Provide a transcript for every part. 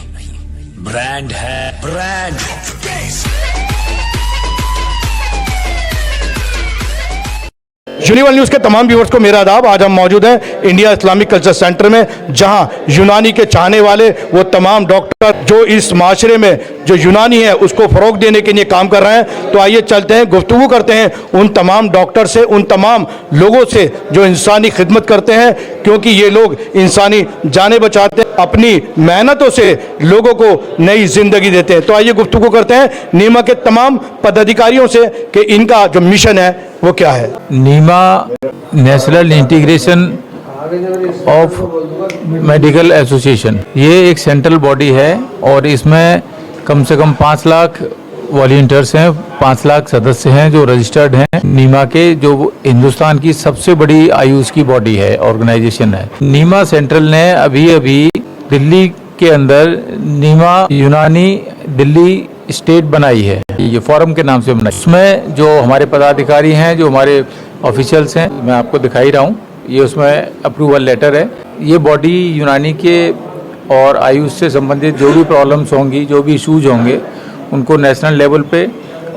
Brand है, brand. Universal news के तमाम व्यूअर्स को मेरा आदाब। आज हम मौजूद हैं इंडिया इस्लामिक कल्चर सेंटर में, जहां यूनानी के चाहने वाले वो तमाम डॉक्टर जो इस माशरे में जो यूनानी है उसको फ़रोग देने के लिए काम कर रहे हैं। तो आइए चलते हैं, गुफ्तगू करते हैं उन तमाम डॉक्टर से, उन तमाम लोगों से जो इंसानी खिदमत करते हैं, क्योंकि ये लोग इंसानी जानें बचाते हैं, अपनी मेहनतों से लोगों को नई ज़िंदगी देते हैं। तो आइए गुफ्तगू करते हैं नीमा के तमाम पदाधिकारियों से कि इनका जो मिशन है वो क्या है। NIMA national integration of medical association, ये एक सेंट्रल बॉडी है और इसमें कम से कम 5 लाख वॉलंटियर्स हैं, 5 लाख सदस्य हैं जो रजिस्टर्ड हैं। नीमा के जो हिंदुस्तान की सबसे बड़ी आयुष की बॉडी है, ऑर्गेनाइजेशन है। नीमा सेंट्रल ने अभी दिल्ली के अंदर नीमा यूनानी दिल्ली स्टेट बनाई है, ये फोरम के नाम से बनाई। उसमें जो हमारे पदाधिकारी हैं, जो हमारे ऑफिशियल्स हैं, मैं आपको दिखाई रहा हूँ, ये उसमें अप्रूवल लेटर है। ये बॉडी यूनानी के और आयुष से संबंधित जो भी प्रॉब्लम्स होंगी, जो भी इशूज होंगे, उनको नेशनल लेवल पे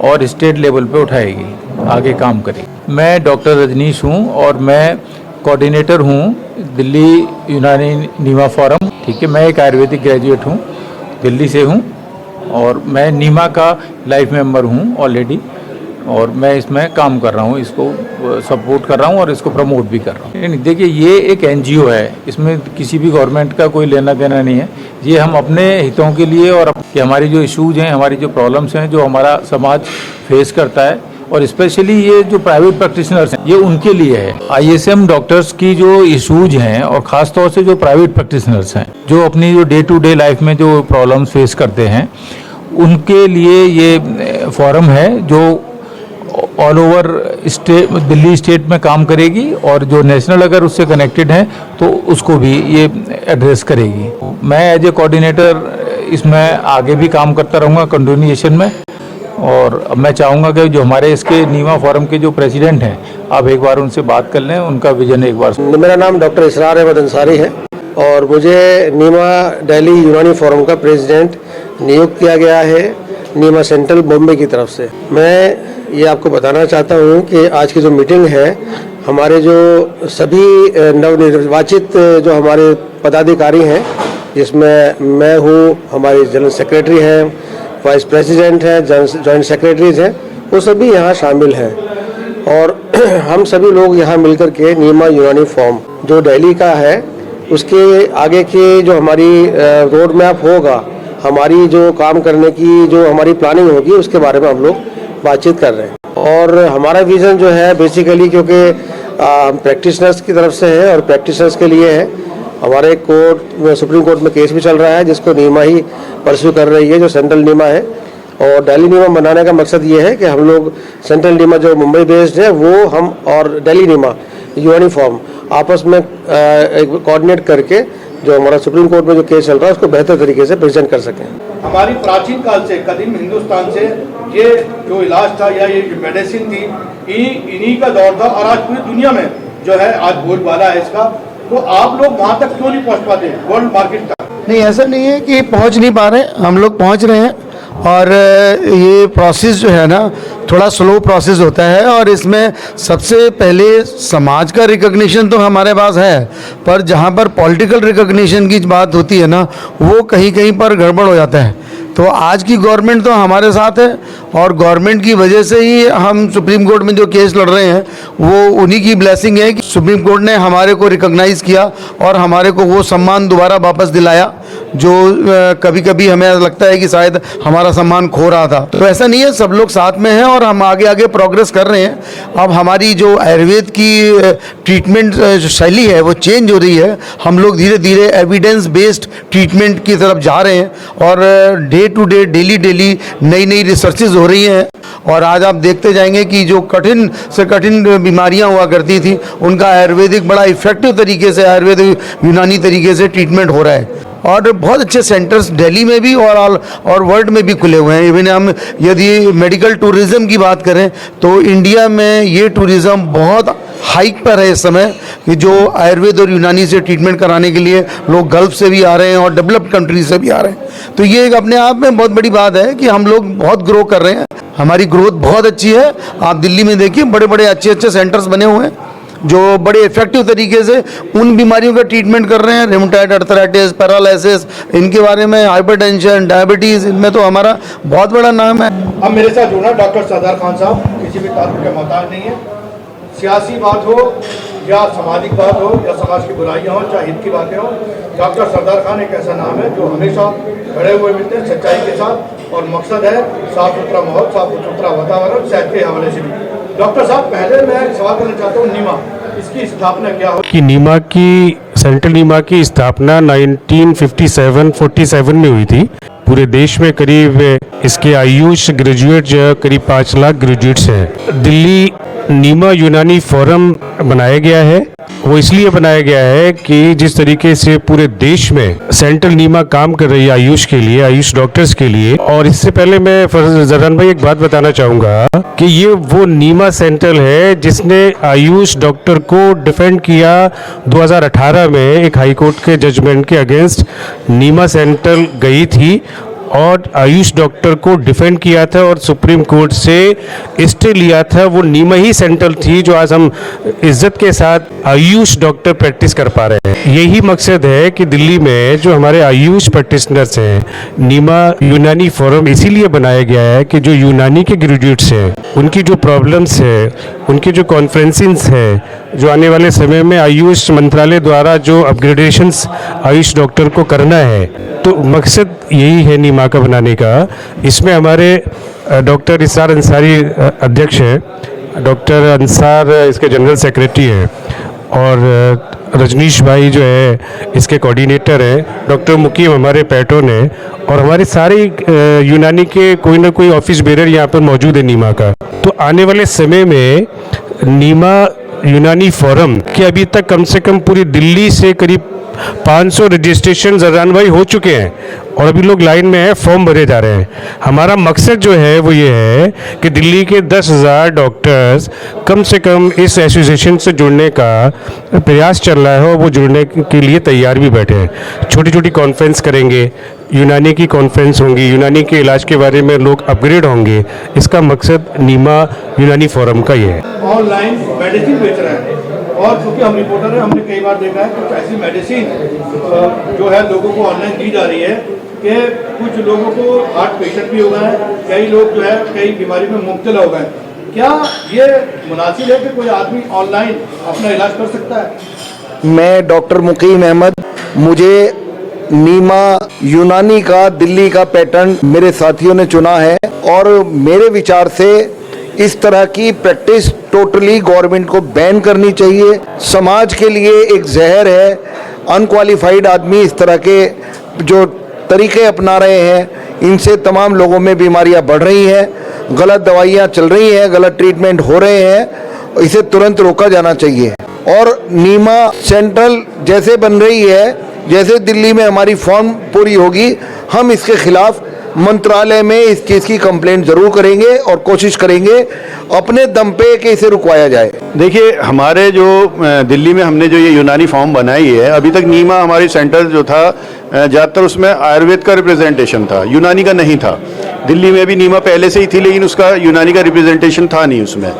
और स्टेट लेवल पे उठाएगी, आगे काम करेगी। मैं डॉक्टर रजनीश हूँ और मैं कोऑर्डिनेटर हूँ दिल्ली यूनानी नीमा फोरम। ठीक है, मैं एक आयुर्वेदिक ग्रेजुएट हूँ, दिल्ली से हूँ और मैं नीमा का लाइफ मेंबर हूँ ऑलरेडी, और मैं इसमें काम कर रहा हूँ, इसको सपोर्ट कर रहा हूँ और इसको प्रमोट भी कर रहा हूँ। देखिए, ये एक एनजीओ है, इसमें किसी भी गवर्नमेंट का कोई लेना देना नहीं है। ये हम अपने हितों के लिए और कि हमारी जो इश्यूज हैं, हमारी जो प्रॉब्लम्स हैं, जो हमारा समाज फेस करता है, और स्पेशली ये जो प्राइवेट प्रैक्टिशनर्स हैं, ये उनके लिए है। आईएसएम डॉक्टर्स की जो इश्यूज हैं और ख़ास तौर से जो प्राइवेट प्रैक्टिशनर्स हैं, जो अपनी जो डे टू डे लाइफ में जो प्रॉब्लम्स फेस करते हैं, उनके लिए ये फोरम है जो all over state, Delhi state में काम करेगी, और जो नेशनल अगर उससे कनेक्टेड हैं तो उसको भी ये एड्रेस करेगी। मैं एज ए कोऑर्डिनेटर इसमें आगे भी काम करता रहूँगा कंटिन्यूएशन में, और मैं चाहूँगा कि जो हमारे इसके नीमा फोरम के जो प्रेसिडेंट हैं, आप एक बार उनसे बात कर लें, उनका विजन एक बार। मेरा नाम डॉक्टर इसरार अहमद अंसारी है और मुझे नीमा दिल्ली यूनानी फोरम का प्रेसिडेंट नियुक्त किया गया है नीमा सेंट्रल बॉम्बे की तरफ से। मैं ये आपको बताना चाहता हूँ कि आज की जो मीटिंग है, हमारे जो सभी नवनिर्वाचित जो हमारे पदाधिकारी हैं, जिसमें मैं हूँ, हमारी जनरल सेक्रेटरी हैं, वाइस प्रेसिडेंट हैं, जॉइंट सेक्रेटरीज हैं, वो सभी यहाँ शामिल हैं। और हम सभी लोग यहाँ मिलकर के नीमा यूनानी फॉर्म जो दिल्ली का है, उसके आगे की जो हमारी रोड मैप होगा, हमारी जो काम करने की जो हमारी प्लानिंग होगी, उसके बारे में हम लोग बातचीत कर रहे हैं। और हमारा विज़न जो है बेसिकली, क्योंकि प्रैक्टिशनर्स की तरफ से है और प्रैक्टिशनर्स के लिए है, हमारे कोर्ट सुप्रीम कोर्ट में केस भी चल रहा है जिसको नीमा ही परस्यू कर रही है, जो सेंट्रल नीमा है। और दिल्ली नीमा बनाने का मकसद ये है कि हम लोग सेंट्रल नीमा जो मुंबई बेस्ड है, वो हम और दिल्ली नीमा यूनानी फॉर्म आपस में एक कोऑर्डिनेट करके जो हमारा सुप्रीम कोर्ट में जो केस चल रहा है उसको बेहतर तरीके से प्रेजेंट कर सकें। हमारी प्राचीन काल से, कदीम हिंदुस्तान से ये जो इलाज था या ये जो मेडिसिन थी, इन्हीं का दौर था, और आज पूरी दुनिया में जो है आज बोलबाला है इसका। तो आप लोग वहाँ तक क्यों नहीं पहुँच पाते वर्ल्ड मार्केट तक? नहीं, ऐसा नहीं है कि पहुँच नहीं पा रहे, हम लोग पहुँच रहे हैं। और ये प्रोसेस जो है ना, थोड़ा स्लो प्रोसेस होता है, और इसमें सबसे पहले समाज का रिकग्निशन तो हमारे पास है, पर जहाँ पर पॉलिटिकल रिकग्निशन की बात होती है ना, वो कहीं कहीं पर गड़बड़ हो जाता है। तो आज की गवर्नमेंट तो हमारे साथ है, और गवर्नमेंट की वजह से ही हम सुप्रीम कोर्ट में जो केस लड़ रहे हैं, वो उन्हीं की ब्लेसिंग है कि सुप्रीम कोर्ट ने हमारे को रिकॉग्नाइज़ किया और हमारे को वो सम्मान दोबारा वापस दिलाया, जो कभी कभी हमें लगता है कि शायद हमारा सम्मान खो रहा था। तो ऐसा नहीं है, सब लोग साथ में हैं और हम आगे आगे प्रोग्रेस कर रहे हैं। अब हमारी जो आयुर्वेद की ट्रीटमेंट शैली है वो चेंज हो रही है, हम लोग धीरे धीरे एविडेंस बेस्ड ट्रीटमेंट की तरफ जा रहे हैं, और डे टू डे डेली नई नई रिसर्चेज हो रही हैं। और आज आप देखते जाएंगे कि जो कठिन से कठिन बीमारियां हुआ करती थी, उनका आयुर्वेदिक बड़ा इफेक्टिव तरीके से, आयुर्वेदिक यूनानी तरीके से ट्रीटमेंट हो रहा है। और बहुत अच्छे सेंटर्स दिल्ली में भी और वर्ल्ड में भी खुले हुए हैं। इवन हम यदि मेडिकल टूरिज़्म की बात करें तो इंडिया में ये टूरिज़्म बहुत हाइक पर है इस समय, कि जो आयुर्वेद और यूनानी से ट्रीटमेंट कराने के लिए लोग गल्फ से भी आ रहे हैं और डेवलप्ड कंट्रीज से भी आ रहे हैं। तो ये एक अपने आप में बहुत बड़ी बात है कि हम लोग बहुत ग्रो कर रहे हैं, हमारी ग्रोथ बहुत अच्छी है। आप दिल्ली में देखिए बड़े बड़े अच्छे अच्छे सेंटर्स बने हुए हैं जो बड़े इफेक्टिव तरीके से उन बीमारियों का ट्रीटमेंट कर रहे हैं, रेमेटॉइड अर्थराइटिस, पैरालिसिस, इनके बारे में, हाइपरटेंशन, डायबिटीज़, इनमें तो हमारा बहुत बड़ा नाम है। अब मेरे साथ जुड़ना डॉक्टर सरदार खान साहब, किसी भी ताल्लुक के मोहताज नहीं है। सियासी बात हो या सामाजिक बात हो या समाज की बुराइयां हो, चाहे हित की बातें हो, डॉक्टर सरदार खान एक ऐसा नाम है जो हमेशा खड़े हुए मिलते हैं सच्चाई के साथ, और मकसद है साफ सुथरा माहौल, साफ सुथरा वातावरण, सेहत के हवाले से भी। डॉक्टर साहब, पहले मैं सवाल करना चाहता हूँ, नीमा इसकी स्थापना क्या हो? कि नीमा की सेंट्रल नीमा की स्थापना 1957-47 में हुई थी। पूरे देश में करीब इसके आयुष ग्रेजुएट जो करीब 5 लाख ग्रेजुएट्स हैं। दिल्ली नीमा यूनानी फोरम बनाया गया है। वो इसलिए बनाया गया है कि जिस तरीके से पूरे देश में सेंट्रल नीमा काम कर रही है आयुष के लिए, आयुष डॉक्टर्स के लिए। और इससे पहले मैं जरान भाई एक बात बताना चाहूँगा कि ये वो नीमा सेंटर है जिसने आयुष डॉक्टर को डिफेंड किया 2018 में एक हाई कोर्ट के जजमेंट के अगेंस्ट। नीमा सेंटर गई थी और आयुष डॉक्टर को डिफेंड किया था और सुप्रीम कोर्ट से स्टे लिया था। वो नीमा ही सेंटर थी जो आज हम इज्जत के साथ आयुष डॉक्टर प्रैक्टिस कर पा रहे हैं। यही मकसद है कि दिल्ली में जो हमारे आयुष प्रैक्टिशनर्स हैं, नीमा यूनानी फोरम इसीलिए बनाया गया है कि जो यूनानी के ग्रेजुएट्स हैं उनकी जो प्रॉब्लम्स है, उनकी जो कॉन्फ्रेंसिंग्स है, जो आने वाले समय में आयुष मंत्रालय द्वारा जो अपग्रेडेशंस आयुष डॉक्टर को करना है, तो मकसद यही है नीमा का बनाने का। इसमें हमारे डॉक्टर इसार अंसारी अध्यक्ष हैं, डॉक्टर अंसार इसके जनरल सेक्रेटरी हैं, और रजनीश भाई जो है इसके कोऑर्डिनेटर हैं, डॉक्टर मुकीम हमारे पैटर्न हैं, और हमारे सारे यूनानी के कोई ना कोई ऑफिस बेरर यहाँ पर मौजूद है नीमा का। तो आने वाले समय में नीमा यूनानी फोरम के अभी तक कम से कम पूरी दिल्ली से करीब 500 रजिस्ट्रेशन जरान भाई हो चुके हैं और अभी लोग लाइन में हैं, फॉर्म भरे जा रहे हैं। हमारा मकसद जो है वो ये है कि दिल्ली के 10,000 डॉक्टर्स कम से कम इस एसोसिएशन से जुड़ने का प्रयास चल रहा है और वो जुड़ने के लिए तैयार भी बैठे हैं। छोटी छोटी कॉन्फ्रेंस करेंगे, यूनानी की कॉन्फ्रेंस होंगी, यूनानी के इलाज के बारे में लोग अपग्रेड होंगे। इसका मकसद नीमा यूनानी फोरम का ये है। ऑनलाइन मेडिसिन बेच रहा है, और चूँकि हम रिपोर्टर हैं, हमने कई बार देखा है कुछ ऐसी मेडिसिन जो है लोगों को ऑनलाइन दी जा रही है कि कुछ लोगों को हार्ट पेशेंट भी हो गए हैं, कई लोग जो है कई बीमारी में मुब्तला हो गए। क्या ये मुनासिब है कि कोई आदमी ऑनलाइन अपना इलाज कर सकता है? मैं डॉक्टर मुकीम अहमद, मुझे नीमा यूनानी का दिल्ली का पैटर्न मेरे साथियों ने चुना है, और मेरे विचार से इस तरह की प्रैक्टिस टोटली गवर्नमेंट को बैन करनी चाहिए। समाज के लिए एक जहर है। अनक्वालिफाइड आदमी इस तरह के जो तरीके अपना रहे हैं, इनसे तमाम लोगों में बीमारियां बढ़ रही हैं, गलत दवाइयां चल रही हैं, गलत ट्रीटमेंट हो रहे हैं। इसे तुरंत रोका जाना चाहिए। और नीमा सेंट्रल जैसे बन रही है, जैसे दिल्ली में हमारी फॉर्म पूरी होगी, हम इसके खिलाफ मंत्रालय में इस चीज़ की कंप्लेंट जरूर करेंगे और कोशिश करेंगे अपने दम पे कि इसे रुकवाया जाए। देखिए, हमारे जो दिल्ली में हमने जो ये यूनानी फॉर्म बनाई है, अभी तक नीमा हमारी सेंटर जो था ज़्यादातर उसमें आयुर्वेद का रिप्रेजेंटेशन था, यूनानी का नहीं था। दिल्ली में भी नीमा पहले से ही थी लेकिन उसका यूनानी का रिप्रेजेंटेशन था नहीं उसमें।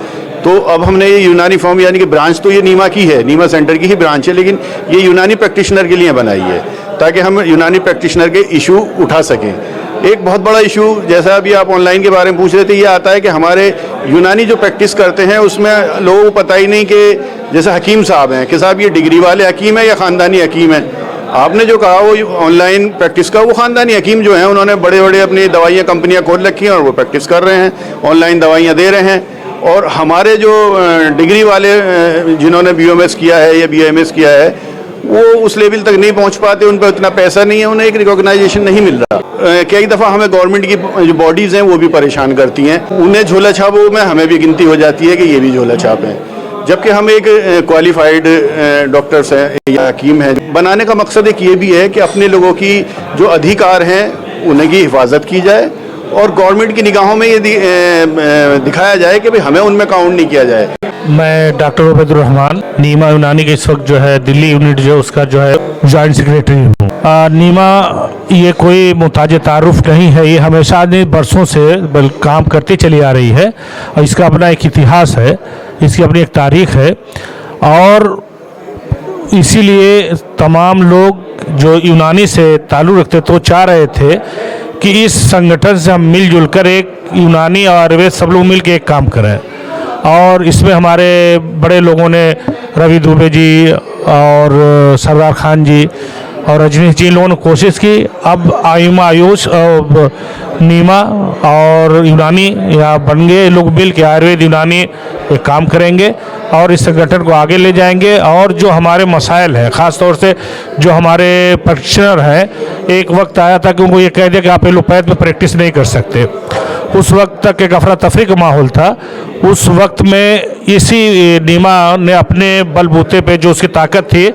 तो अब हमने ये यूनानी फॉर्म यानी कि ब्रांच तो ये नीमा की है, नीमा सेंटर की ही ब्रांच है, लेकिन ये यूनानी प्रैक्टिशनर के लिए बनाई है ताकि हम यूनानी प्रैक्टिशनर के इशू उठा सकें। एक बहुत बड़ा इशू, जैसा अभी आप ऑनलाइन के बारे में पूछ रहे थे, ये आता है कि हमारे यूनानी जो प्रैक्टिस करते हैं उसमें लोगों को पता ही नहीं कि जैसे हकीम साहब हैं कि साहब ये डिग्री वाले हकीम है या ख़ानदानी हकीम है। आपने जो कहा वो ऑनलाइन प्रैक्टिस का, वो ख़ानदानी हकीम जो हैं उन्होंने बड़े बड़े अपनी दवाइयाँ कंपनियाँ खोल रखी हैं और वो प्रैक्टिस कर रहे हैं, ऑनलाइन दवाइयाँ दे रहे हैं। और हमारे जो डिग्री वाले जिन्होंने BOMS किया है या BAMS किया है, वो उस लेवल तक नहीं पहुंच पाते, उन पर इतना पैसा नहीं है, उन्हें एक रिकॉग्नाइजेशन नहीं मिल रहा। कई दफ़ा हमें गवर्नमेंट की जो बॉडीज़ हैं वो भी परेशान करती हैं, उन्हें झोला छापो में हमें भी गिनती हो जाती है कि ये भी झोला छाप हैं। जबकि हम एक क्वालिफाइड डॉक्टर्स हैं या हकीम हैं। बनाने का मकसद एक ये भी है कि अपने लोगों की जो अधिकार हैं उनकी हिफाजत की जाए और गवर्नमेंट की निगाहों में ये दिखाया जाए कि भाई हमें उनमें काउंट नहीं किया जाए। मैं डॉक्टर उबैदुर रहमान नीमा यूनानी के इस वक्त जो है दिल्ली यूनिट जो उसका जो है जॉइंट सेक्रेटरी हूँ। नीमा ये कोई मुताज तारुफ नहीं है, ये हमेशा ने बरसों से काम करती चली आ रही है और इसका अपना एक इतिहास है, इसकी अपनी एक तारीख है और इसीलिए तमाम लोग जो यूनानी से ताल्लुक़ रखते तो चाह रहे थे कि इस संगठन से हम मिलजुल कर एक यूनानी और आयुर्वेद सब लोग मिल के एक काम करें। और इसमें हमारे बड़े लोगों ने रवि दुबे जी और सरदार खान जी और रजनीश जी, इन लोगों ने कोशिश की। अब आयुष नीमा और यूनानी या बन गए, ये लोग मिल के आयुर्वेद यूनानी एक काम करेंगे और इस संगठन को आगे ले जाएंगे। और जो हमारे मसाइल हैं, ख़ास तौर से जो हमारे प्रैक्टिशनर हैं, एक वक्त आया था कि उनको ये कह दिया कि आप एलोपैथ में प्रैक्टिस नहीं कर सकते। उस वक्त तक एक अफरा तफरी का माहौल था। उस वक्त में इसी नीमा ने अपने बलबूते पे जो उसकी ताकत थी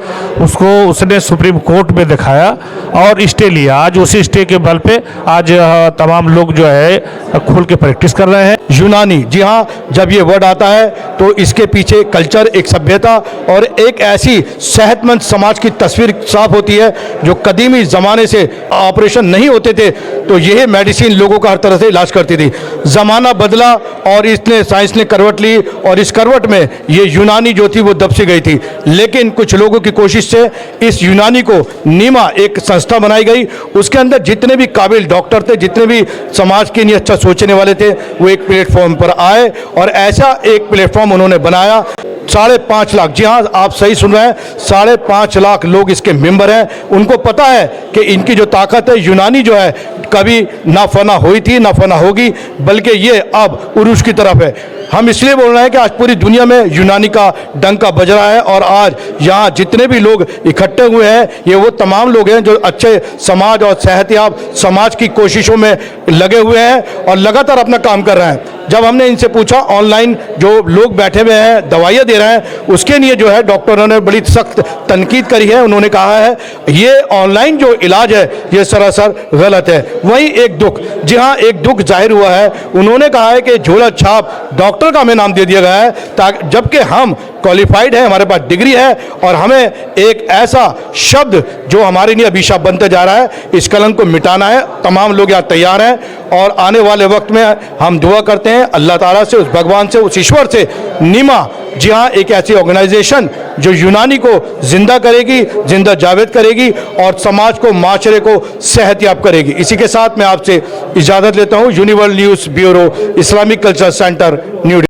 उसको उसने सुप्रीम कोर्ट में दिखाया और स्टे लिया। आज उसी स्टे के बल पे आज तमाम लोग जो है खुल के प्रैक्टिस कर रहे हैं। यूनानी, जी हाँ, जब ये वर्ड आता है तो इसके पीछे कल्चर, एक सभ्यता और एक ऐसी सेहतमंद समाज की तस्वीर साफ होती है। जो कदीमी ज़माने से ऑपरेशन नहीं होते थे तो यह मेडिसिन लोगों का हर तरह से इलाज करती थी। ज़माना बदला और इसने साइंस ने करवट ली और इस करवट में ये यूनानी जो थी वो दब सी गई थी। लेकिन कुछ लोगों की कोशिश से इस यूनानी को नीमा एक संस्था बनाई गई। उसके अंदर जितने भी काबिल डॉक्टर थे, जितने भी समाज के लिए अच्छा सोचने वाले थे, वो एक प्लेटफॉर्म पर आए और ऐसा एक प्लेटफॉर्म उन्होंने बनाया। 5.5 लाख, जी हाँ आप सही सुन रहे हैं, 5.5 लाख लोग इसके मेंबर हैं। उनको पता है कि इनकी जो ताकत है, यूनानी जो है कभी ना फना हुई थी ना फना होगी, बल्कि ये अब उरूज की तरफ है। हम इसलिए बोल रहे हैं कि आज पूरी दुनिया में यूनानी का डंका बज रहा है और आज यहाँ जितने भी लोग इकट्ठे हुए हैं ये वो तमाम लोग हैं जो अच्छे समाज और सेहतयाब समाज की कोशिशों में लगे हुए हैं और लगातार अपना काम कर रहे हैं। जब हमने इनसे पूछा ऑनलाइन जो लोग बैठे हुए हैं दवाइयाँ दे रहे हैं उसके लिए जो है डॉक्टरों ने बड़ी सख्त तनकीद करी है। उन्होंने कहा है ये ऑनलाइन जो इलाज है ये सरासर गलत है। वहीं एक दुख, जी हाँ एक दुख जाहिर हुआ है। उन्होंने कहा है कि झोला छाप डॉक्टर का हमें नाम दे दिया गया है, ताकि जबकि हम क्वालिफाइड है, हमारे पास डिग्री है और हमें एक ऐसा शब्द जो हमारे लिए अभिशाप बनते जा रहा है, इस कलंक को मिटाना है। तमाम लोग यहाँ तैयार हैं और आने वाले वक्त में हम दुआ करते हैं अल्लाह ताला से, उस भगवान से, उस ईश्वर से, नीमा जी हाँ एक ऐसी ऑर्गेनाइजेशन जो यूनानी को जिंदा करेगी, जिंदा जावेद करेगी और समाज को, माशरे को सेहतयाब करेगी। इसी के साथ मैं आपसे इजाज़त लेता हूँ। Universal news bureau, Islamic culture centre, new